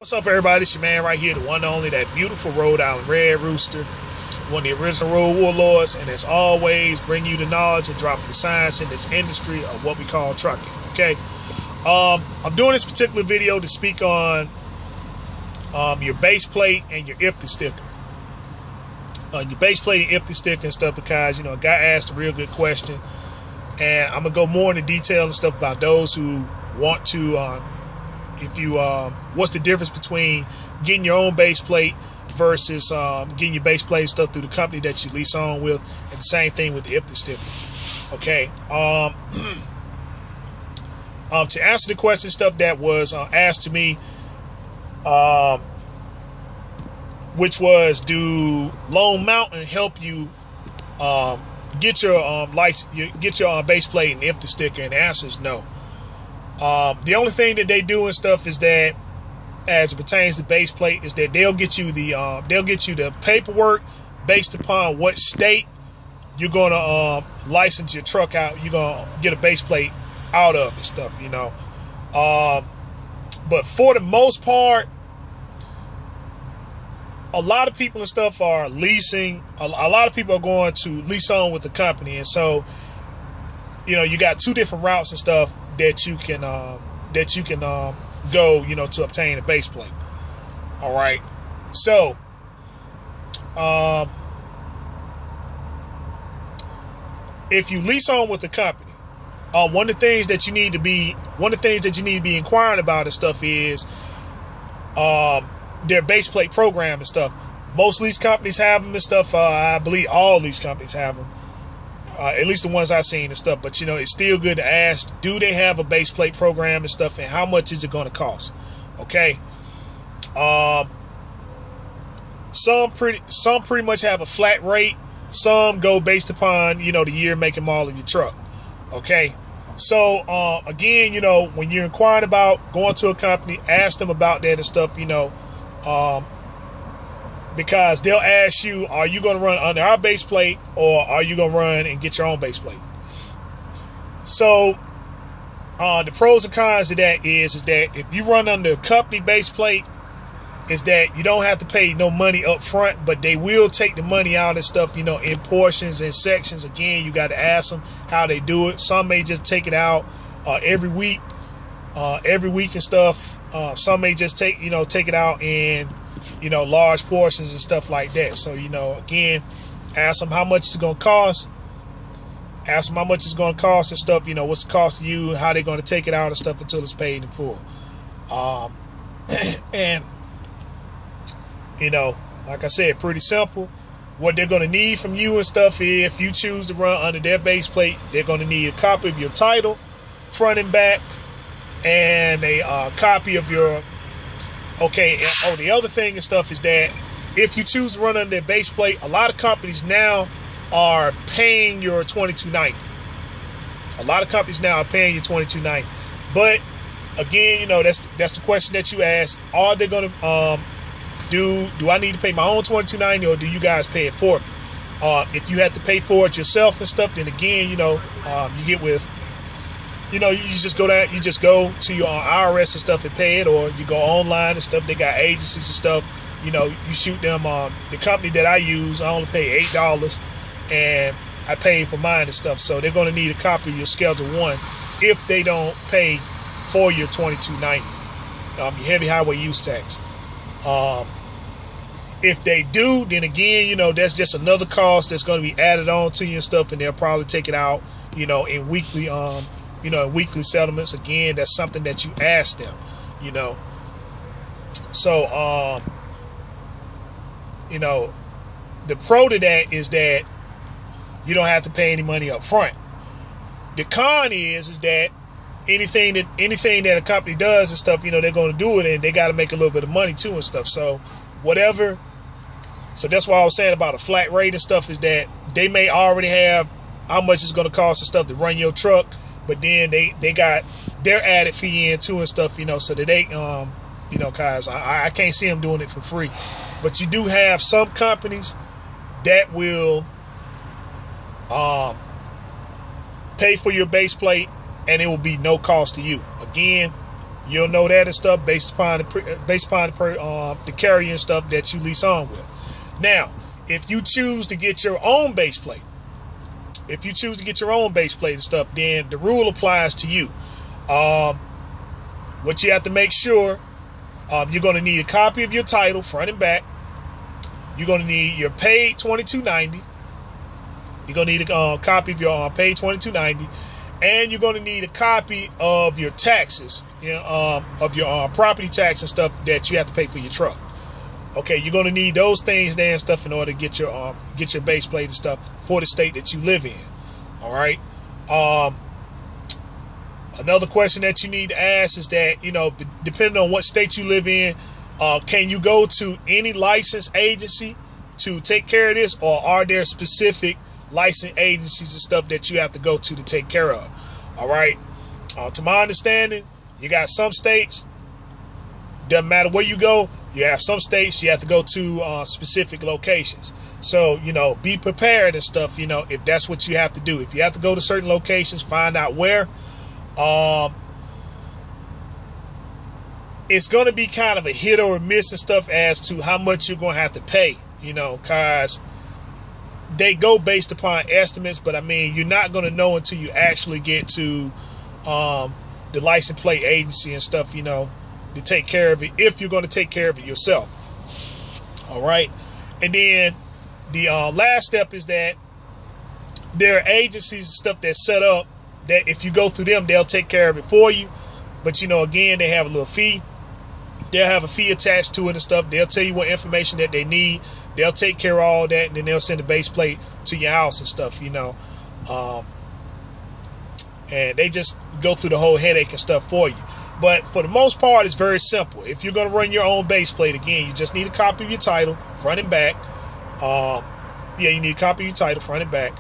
What's up, everybody? It's your man right here, the one and only, that beautiful Rhode Island Red Rooster, one of the original road warlords, and as always, bring you the knowledge and dropping the science in this industry of what we call trucking. Okay, I'm doing this particular video to speak on your base plate and your IFTA sticker. Your base plate and IFTA sticker and stuff, because a guy asked a real good question, and I'm gonna go more into detail and stuff about those who want to. What's the difference between getting your own base plate versus getting your base plate and stuff through the company that you lease on with, and the same thing with the IFTA sticker. Okay. To answer the question stuff that was asked to me, which was, do Lone Mountain help you get your base plate and IFTA sticker? And the answer is no. The only thing that they do and stuff is that, as it pertains to base plate, is that they'll get you the paperwork based upon what state you're gonna license your truck out. You're gonna get a base plate out of and stuff, but for the most part, a lot of people and stuff are leasing. A lot of people are going to lease on with the company, and so you got two different routes and stuff that you can go to obtain a base plate. All right, so if you lease on with the company, one of the things that you need to be inquiring about and stuff is their base plate program and stuff. Most lease companies have them and stuff. I believe all lease companies have them. At least the ones I've seen and stuff, but it's still good to ask, do they have a base plate program and stuff, and how much is it going to cost? Okay. Some pretty much have a flat rate. Some go based upon the year, make, and model of your truck. Okay. So again, when you're inquiring about going to a company, ask them about that and stuff. Because they'll ask you, are you going to run under our base plate, or are you going to run and get your own base plate? So the pros and cons of that is that if you run under a company base plate, is that you don't have to pay no money up front, but they will take the money out and stuff, in portions and sections. Again, you got to ask them how they do it. Some may just take it out every week and stuff. Some may just take it out in large portions and stuff like that. So, again, ask them how much it's going to cost. Ask them how much it's going to cost and stuff. What's the cost to you, how they're going to take it out and stuff until it's paid in full. And, like I said, pretty simple. What they're going to need from you and stuff is, if you choose to run under their base plate, they're going to need a copy of your title, front and back, and a copy of your... Okay, and the other thing and stuff is that if you choose to run under their base plate, a lot of companies now are paying your $22.90. A lot of companies now are paying you $22.90. But again, that's the question that you ask. Are they going to do I need to pay my own $22.90, or do you guys pay it for me? If you have to pay for it yourself and stuff, then again, you get with. You just go down. You just go to your IRS and stuff and pay it, or you go online and stuff. They got agencies and stuff. You shoot them. The company that I use, I only pay $8, and I pay for mine and stuff. So they're going to need a copy of your Schedule 1 if they don't pay for your $22.90, your heavy highway use tax. If they do, then again, that's just another cost that's going to be added on to you and stuff, and they'll probably take it out, in weekly weekly settlements. Again, that's something that you ask them, So, the pro to that is that you don't have to pay any money up front. The con is that anything that a company does and stuff, they're going to do it, and they got to make a little bit of money too and stuff. So, whatever. So that's why I was saying about a flat rate and stuff, is that they may already have how much it's going to cost and stuff to run your truck, but then they got their added fee in too and stuff, so that they, guys, I can't see them doing it for free. But you do have some companies that will pay for your base plate, and it will be no cost to you. Again, You'll know that and stuff based upon the carrier and stuff that you lease on with. Now, if you choose to get your own base plate, and stuff, then the rule applies to you. What you have to make sure, you're going to need a copy of your title, front and back. You're going to need your paid $22.90. You're going to need a copy of your paid $22.90. And you're going to need a copy of your taxes, of your property tax and stuff that you have to pay for your truck. Okay, you're going to need those things there and stuff in order to get your base plate and stuff for the state that you live in. All right. Another question that you need to ask is that, depending on what state you live in, can you go to any licensed agency to take care of this, or are there specific licensed agencies and stuff that you have to go to take care of? All right. To my understanding, you got some states, doesn't matter where you go, you have some states you have to go to specific locations. So, be prepared and stuff, if that's what you have to do. If you have to go to certain locations, find out where. It's going to be kind of a hit or a miss and stuff as to how much you're going to have to pay, because they go based upon estimates, but I mean, you're not going to know until you actually get to the license plate agency and stuff, to take care of it, if you're going to take care of it yourself. All right. And then the last step is that there are agencies and stuff that's set up that if you go through them, they'll take care of it for you. But, again, they have a little fee. They'll have a fee attached to it and stuff. They'll tell you what information that they need. They'll take care of all that, and then they'll send the base plate to your house and stuff, and they just go through the whole headache and stuff for you. But for the most part, it's very simple. If you're going to run your own base plate, again, you just need a copy of your title, front and back. You need a copy of your title, front and back.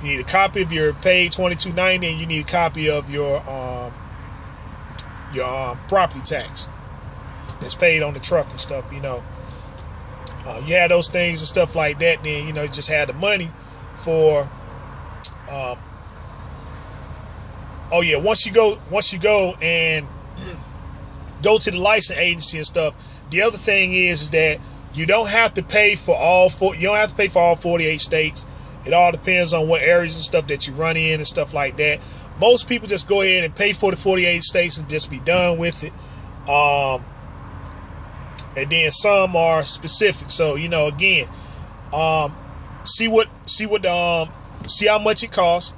You need a copy of your paid $22.90, and you need a copy of your property tax that's paid on the truck and stuff. You have those things and stuff like that, then you just have the money for once you go and go to the license agency and stuff, the other thing is that you don't have to pay for all 48 states. It all depends on what areas and stuff that you run in and stuff like that. Most people just go ahead and pay for the 48 states and just be done with it. And then some are specific. So, again, see how much it costs.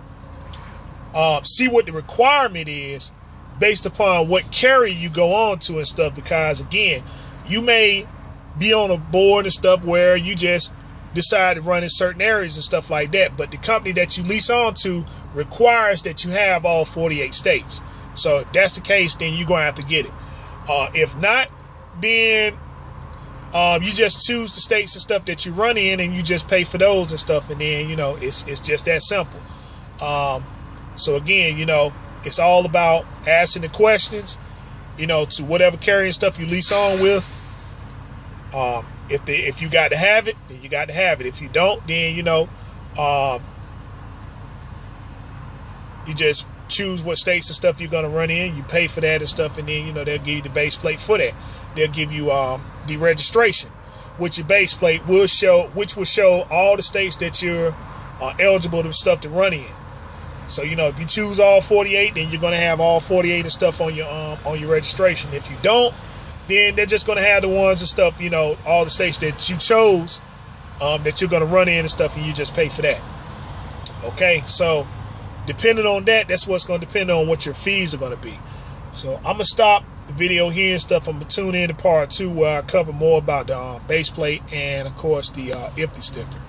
See what the requirement is based upon what carrier you go on to and stuff. Because, again, you may be on a board and stuff where you just decide to run in certain areas and stuff like that. But the company that you lease on to requires that you have all 48 states. So if that's the case, then you're going to have to get it. If not, then you just choose the states and stuff that you run in, and you just pay for those and stuff. And then, it's just that simple. So again, it's all about asking the questions, to whatever carrier and stuff you lease on with. If you got to have it, then you got to have it. If you don't, then, you just choose what states and stuff you're going to run in. You pay for that and stuff, and then, they'll give you the base plate for that. They'll give you the registration, which your base plate will show, which will show all the states that you're eligible to stuff to run in. So, if you choose all 48, then you're going to have all 48 and stuff on your registration. If you don't, then they're just going to have the ones and stuff, all the states that you chose that you're going to run in and stuff, and you just pay for that. Okay, so depending on that, that's what's going to depend on what your fees are going to be. So I'm going to stop the video here and stuff. I'm going to tune in to part 2 where I cover more about the base plate and, of course, the IFTA sticker.